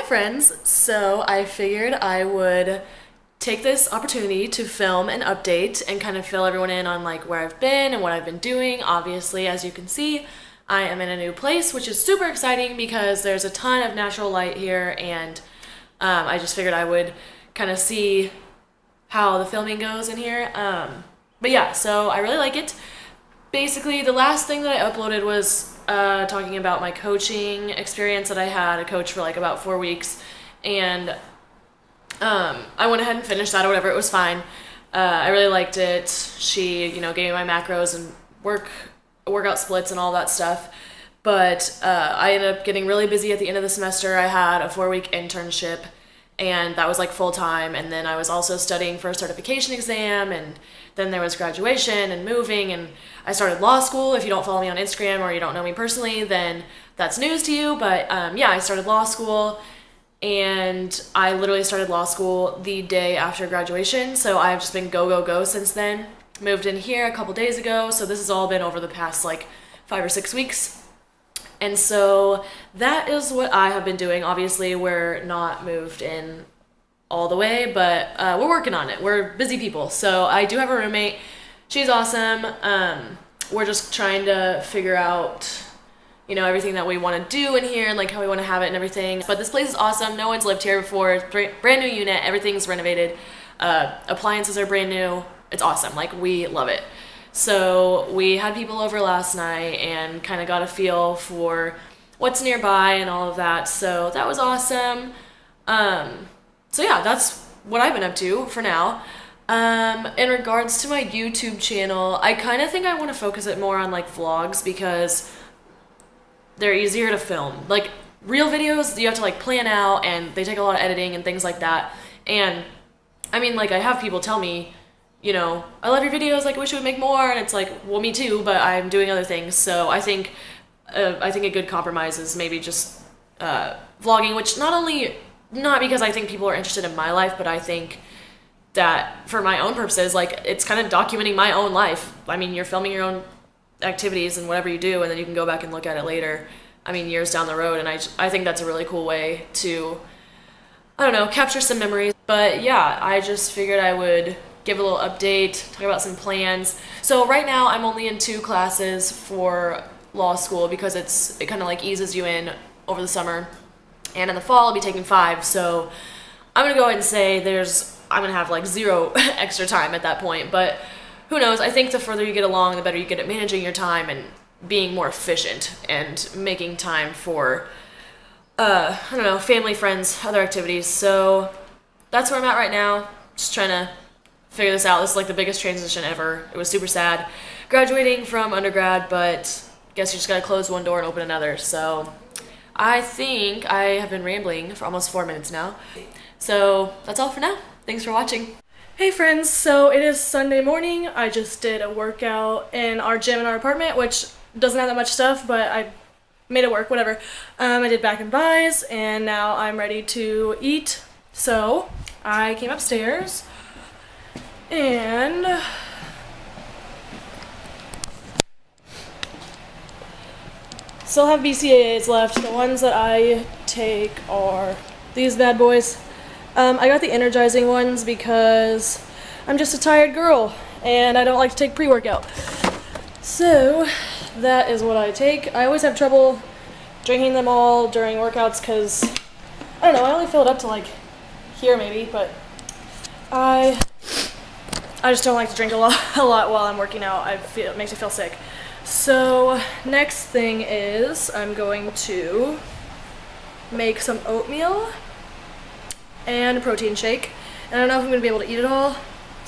friends. So I figured I would take this opportunity to film an update and kind of fill everyone in on like where I've been and what I've been doing. Obviously, as you can see, I am in a new place, which is super exciting because there's a ton of natural light here, and I just figured I would kind of see how the filming goes in here. But yeah, so I really like it. Basically, the last thing that I uploaded was talking about my coaching experience that I had. I coached for like about 4 weeks, and I went ahead and finished that or whatever. It was fine. I really liked it. She, gave me my macros and workout splits and all that stuff. But I ended up getting really busy at the end of the semester. I had a 4-week internship, and that was like full time. And then I was also studying for a certification exam, and then there was graduation and moving, and I started law school. If you don't follow me on Instagram or you don't know me personally, then that's news to you. But yeah, I started law school, and I literally started law school the day after graduation. So I've just been go, go, go since then. Moved in here a couple days ago. So this has all been over the past like 5 or 6 weeks. And so that is what I have been doing. Obviously, we're not moved in all the way, but we're working on it. We're busy people. So I do have a roommate. She's awesome. We're just trying to figure out, everything that we want to do in here and like how we want to have it and everything. But this place is awesome. No one's lived here before. It's brand new unit. Everything's renovated. Appliances are brand new. It's awesome. Like, we love it. So we had people over last night and kind of got a feel for what's nearby and all of that. So that was awesome. So yeah, that's what I've been up to for now. In regards to my YouTube channel, I kind of think I want to focus it more on like vlogs because they're easier to film. Like real videos, you have to like plan out and they take a lot of editing and things like that. And I mean, like I have people tell me, I love your videos, like I wish you would make more. And it's like, well, me too, but I'm doing other things. So I think a good compromise is maybe just vlogging, which not because I think people are interested in my life, but I think that for my own purposes, like it's kind of documenting my own life. I mean, you're filming your own activities and whatever you do, and then you can go back and look at it later, years down the road. And I think that's a really cool way to, capture some memories. But yeah, I just figured I would give a little update, talk about some plans. So right now I'm only in 2 classes for law school because it kind of like eases you in over the summer. And in the fall I'll be taking 5. So I'm gonna go ahead and say I'm gonna have like 0 extra time at that point. But who knows? I think the further you get along, the better you get at managing your time and being more efficient and making time for family, friends, other activities. So that's where I'm at right now. Just trying to figure this out. This is like the biggest transition ever. It was super sad graduating from undergrad, but guess you just gotta close one door and open another. So I think I have been rambling for almost 4 minutes now. So that's all for now. Thanks for watching. Hey friends, so it is Sunday morning. I just did a workout in our gym in our apartment, which doesn't have that much stuff, but I made it work, whatever. I did back and bis, and now I'm ready to eat. So I came upstairs and still have BCAAs left. The ones that I take are these bad boys. I got the energizing ones because I'm just a tired girl and I don't like to take pre-workout. So that is what I take. I always have trouble drinking them all during workouts because, I don't know, I only fill it up to like here maybe, but I just don't like to drink a lot while I'm working out. It makes me feel sick. So next thing is I'm going to make some oatmeal and a protein shake. And I don't know if I'm going to be able to eat it all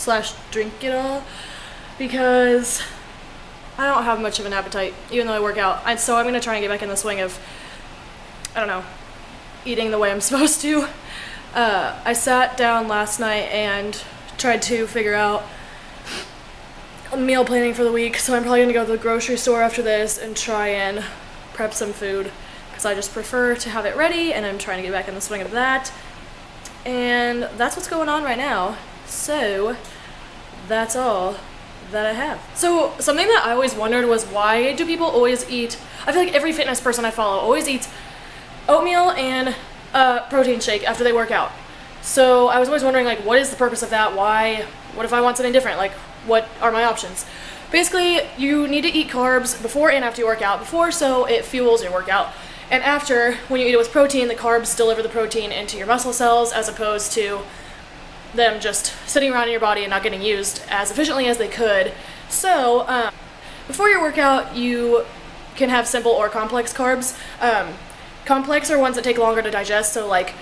/ drink it all because I don't have much of an appetite even though I work out. So I'm going to try and get back in the swing of, eating the way I'm supposed to. I sat down last night and tried to figure out meal planning for the week, so I'm probably gonna go to the grocery store after this and try and prep some food because I just prefer to have it ready, and I'm trying to get back in the swing of that. And that's what's going on right now. So that's all that I have. So something that I always wondered was, why do people always eat, I feel like every fitness person I follow always eats oatmeal and protein shake after they work out. So I was always wondering, like, what is the purpose of that? Why? What if I want something different? Like, what are my options? Basically, you need to eat carbs before and after you work out. Before, so it fuels your workout. And after, when you eat it with protein, the carbs deliver the protein into your muscle cells as opposed to them just sitting around in your body and not getting used as efficiently as they could. So, before your workout, you can have simple or complex carbs. Complex are ones that take longer to digest, so like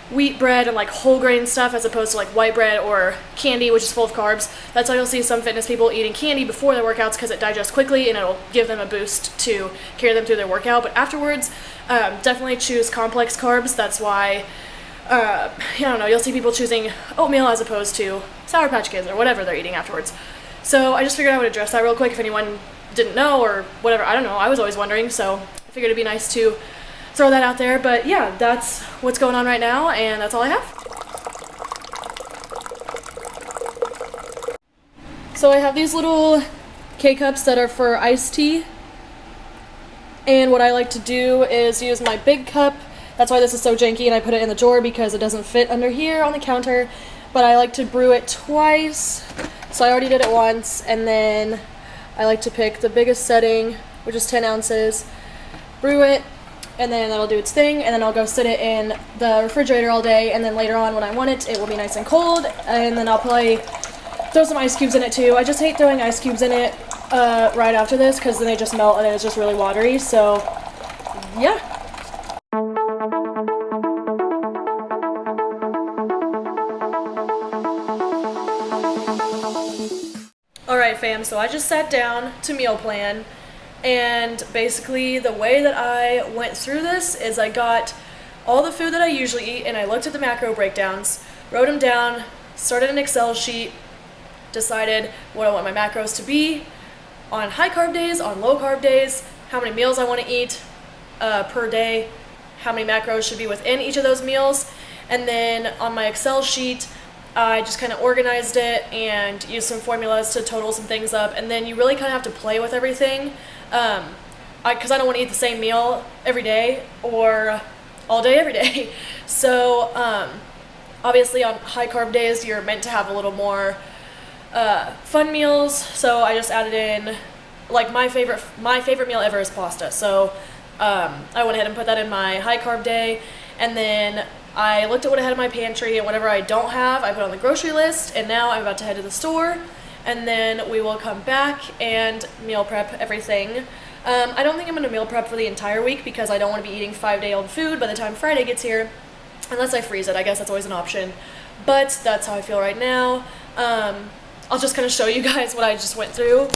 wheat bread and like whole grain stuff as opposed to like white bread or candy, which is full of carbs. That's why you'll see some fitness people eating candy before their workouts because it digests quickly and it'll give them a boost to carry them through their workout. But afterwards, definitely choose complex carbs. That's why, I don't know, you'll see people choosing oatmeal as opposed to Sour Patch Kids or whatever they're eating afterwards. So I just figured I would address that real quick if anyone didn't know or whatever. I don't know, I was always wondering, so I figured it'd be nice to throw that out there. But yeah, that's what's going on right now, and that's all I have. So I have these little K-cups that are for iced tea, and what I like to do is use my big cup. That's why this is so janky, and I put it in the drawer because it doesn't fit under here on the counter, but I like to brew it twice. So I already did it once, and then I like to pick the biggest setting, which is 10 ounces, brew it, and then that'll do its thing, and then I'll go sit it in the refrigerator all day, and then later on when I want it, it will be nice and cold, and then I'll probably throw some ice cubes in it too. I just hate throwing ice cubes in it right after this, because then they just melt and it's just really watery, so yeah. Alright fam, so I just sat down to meal plan, and basically the way that I went through this is I got all the food that I usually eat and I looked at the macro breakdowns, wrote them down, started an Excel sheet, decided what I want my macros to be on high carb days, on low carb days, how many meals I want to eat per day, how many macros should be within each of those meals, and then on my Excel sheet I just kind of organized it and used some formulas to total some things up, and then you really kind of have to play with everything because I don't want to eat the same meal every day or all day every day. So obviously on high carb days you're meant to have a little more fun meals, so I just added in, like, my favorite meal ever is pasta, so I went ahead and put that in my high carb day, and then I looked at what I had in my pantry, and whatever I don't have, I put on the grocery list, and now I'm about to head to the store, and then we will come back and meal prep everything. I don't think I'm going to meal prep for the entire week because I don't want to be eating 5-day-old food by the time Friday gets here, unless I freeze it. I guess that's always an option, but that's how I feel right now. I'll just kind of show you guys what I just went through.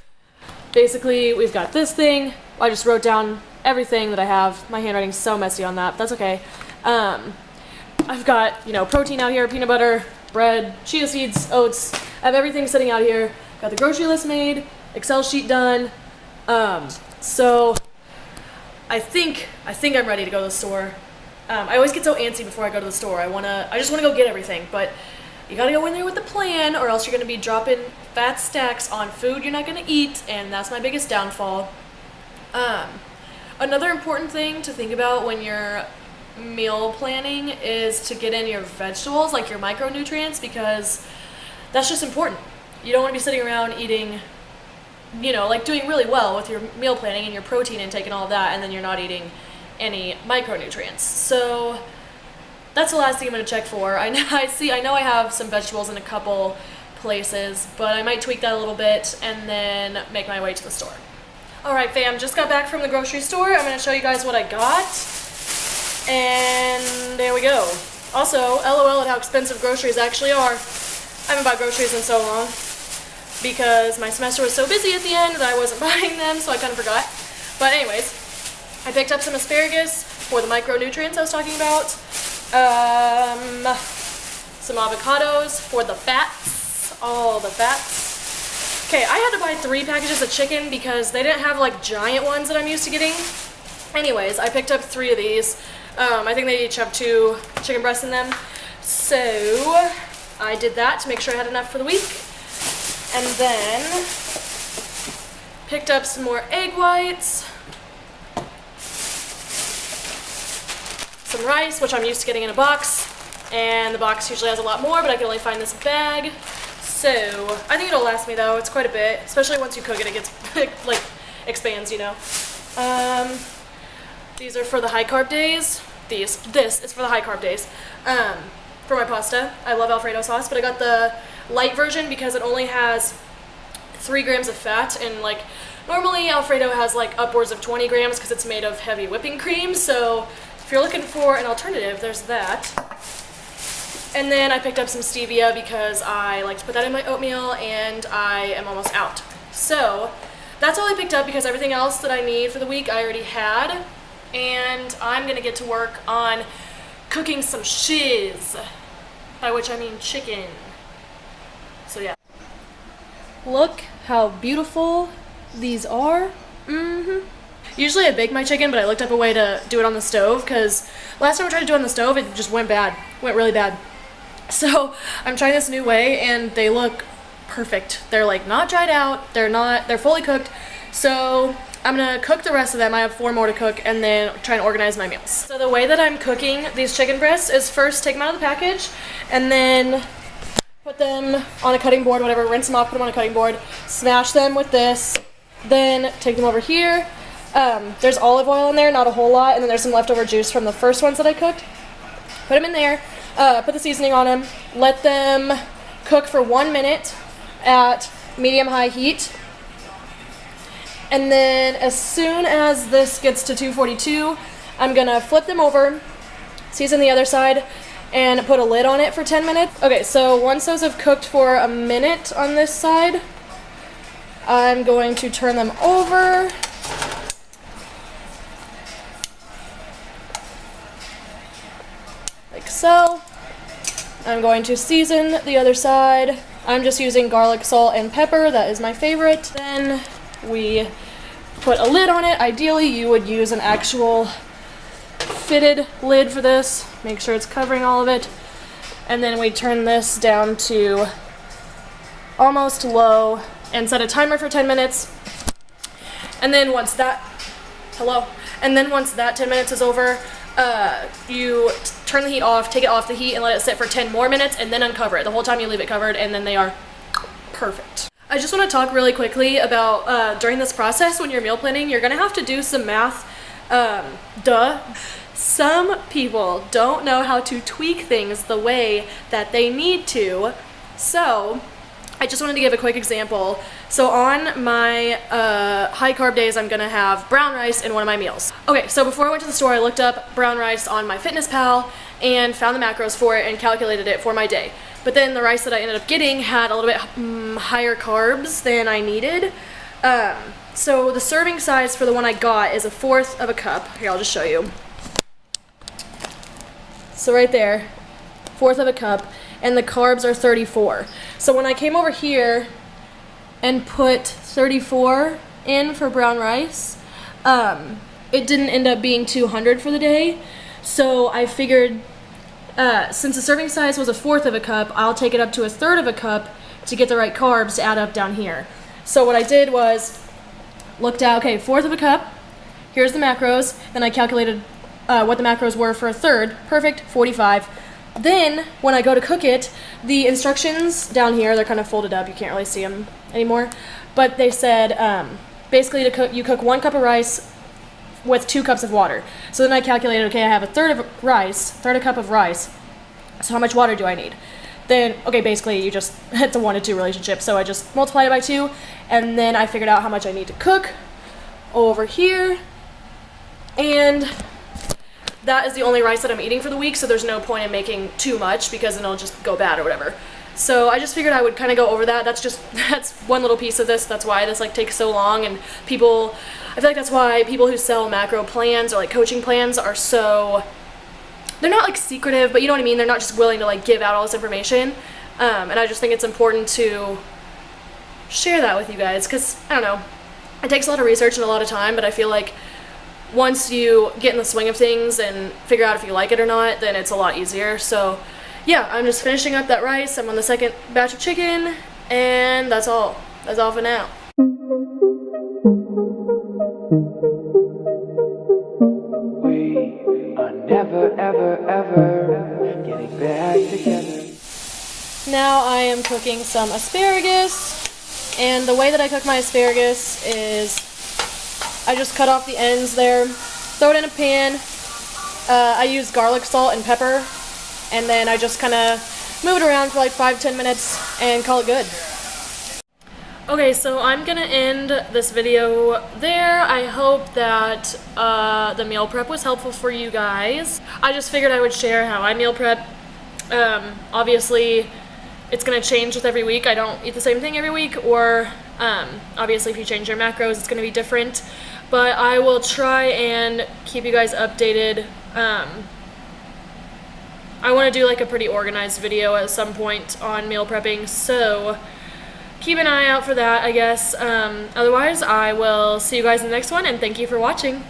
Basically, we've got this thing. I just wrote down everything that I have. My handwriting's so messy on that, but that's okay. I've got, protein out here, peanut butter, bread, chia seeds, oats. I have everything sitting out here. Got the grocery list made, Excel sheet done. So I think I'm ready to go to the store. I always get so antsy before I go to the store. I just wanna go get everything, but you gotta go in there with a plan, or else you're gonna be dropping fat stacks on food you're not gonna eat, and that's my biggest downfall. Another important thing to think about when you're meal planning is to get in your vegetables, like your micronutrients, because that's just important. You don't want to be sitting around eating, like doing really well with your meal planning and your protein intake and all of that, and then you're not eating any micronutrients. So that's the last thing I'm going to check for. I know I have some vegetables in a couple places, but I might tweak that a little bit and then make my way to the store. Alright fam, just got back from the grocery store. I'm going to show you guys what I got. And there we go. Also, LOL at how expensive groceries actually are. I haven't bought groceries in so long because my semester was so busy at the end that I wasn't buying them, so I kind of forgot. But anyways, I picked up some asparagus for the micronutrients I was talking about. Some avocados for the fats, all the fats. Okay, I had to buy 3 packages of chicken because they didn't have like giant ones that I'm used to getting. Anyways, I picked up 3 of these. I think they each have 2 chicken breasts in them. So I did that to make sure I had enough for the week. And then picked up some more egg whites. some rice, which I'm used to getting in a box, and the box usually has a lot more, but I can only find this bag. So I think it'll last me though. It's quite a bit, especially once you cook it, it gets like expands, you know. These are for the high carb days. This is for the high carb days. For my pasta, I love Alfredo sauce, but I got the light version because it only has 3 grams of fat, and like normally Alfredo has like upwards of 20 grams because it's made of heavy whipping cream. So if you're looking for an alternative, there's that. And then I picked up some stevia because I like to put that in my oatmeal, and I am almost out. So that's all I picked up because everything else that I need for the week I already had. And I'm gonna get to work on cooking some shiz, by which I mean chicken. So yeah. Look how beautiful these are. Usually I bake my chicken, but I looked up a way to do it on the stove because last time I tried to do it on the stove, it just went bad. Went really bad. So I'm trying this new way, and they look perfect. They're like not dried out. They're fully cooked. So I'm gonna cook the rest of them. I have 4 more to cook, and then try and organize my meals. So the way that I'm cooking these chicken breasts is first take them out of the package, and then put them on a cutting board, whatever, rinse them off, put them on a cutting board, smash them with this, then take them over here. There's olive oil in there, not a whole lot, and then there's some leftover juice from the first ones that I cooked. Put them in there, put the seasoning on them, let them cook for 1 minute at medium-high heat. And then as soon as this gets to 242, I'm gonna flip them over, season the other side, and put a lid on it for 10 minutes. Okay, so once those have cooked for a minute on this side, I'm going to turn them over. Like so. I'm going to season the other side. I'm just using garlic, salt, and pepper. That is my favorite. Then we put a lid on it. Ideally, you would use an actual fitted lid for this. Make sure it's covering all of it. And then we turn this down to almost low and set a timer for 10 minutes. And then once that, once that 10 minutes is over, you turn the heat off, take it off the heat, and let it sit for 10 more minutes, and then uncover it. The whole time you leave it covered, and then they are perfect. I just want to talk really quickly about during this process when you're meal planning, you're gonna have to do some math. Some people don't know how to tweak things the way that they need to. So I just wanted to give a quick example. So on my high carb days, I'm gonna have brown rice in one of my meals. Okay, so before I went to the store, I looked up brown rice on MyFitnessPal and found the macros for it and calculated it for my day. But then the rice that I ended up getting had a little bit higher carbs than I needed. So the serving size for the one I got is 1/4 of a cup. Here, I'll just show you. So right there, 1/4 of a cup, and the carbs are 34. So when I came over here and put 34 in for brown rice, it didn't end up being 200 for the day. So I figured since the serving size was 1/4 of a cup, I'll take it up to 1/3 of a cup to get the right carbs to add up down here. So what I did was looked at, okay, 1/4 of a cup, here's the macros, then I calculated what the macros were for 1/3, perfect, 45. Then when I go to cook it, the instructions down here, they're kind of folded up, you can't really see them anymore, but they said basically to cook, you cook 1 cup of rice with 2 cups of water. So then I calculated, okay, I have 1/3 of rice, 1/3 a cup of rice, so how much water do I need? Then, okay, basically you just, it's a 1 to 2 relationship, so I just multiplied it by 2, and then I figured out how much I need to cook over here, and that is the only rice that I'm eating for the week, so there's no point in making too much because then it'll just go bad or whatever. So I just figured I would kind of go over that. That's one little piece of this. That's why this like takes so long, and people, I feel like that's why people who sell macro plans or like coaching plans are so, they're not like secretive, but you know what I mean? They're not just willing to like give out all this information. And I just think it's important to share that with you guys because, I don't know, it takes a lot of research and a lot of time, but I feel like once you get in the swing of things and figure out if you like it or not, then it's a lot easier. So yeah, I'm just finishing up that rice. I'm on the second batch of chicken, and that's all. That's all for now. We are never ever right back together. Now I am cooking some asparagus, and the way that I cook my asparagus is I just cut off the ends there, throw it in a pan. I use garlic, salt, and pepper, and then I just kind of move it around for like 5-10 minutes and call it good. Okay, so I'm gonna end this video there. I hope that the meal prep was helpful for you guys. I just figured I would share how I meal prep. Obviously, it's gonna change with every week. I don't eat the same thing every week, or obviously if you change your macros, it's gonna be different. But I will try and keep you guys updated. I want to do like a pretty organized video at some point on meal prepping, so keep an eye out for that, I guess. Otherwise, I will see you guys in the next one, and thank you for watching.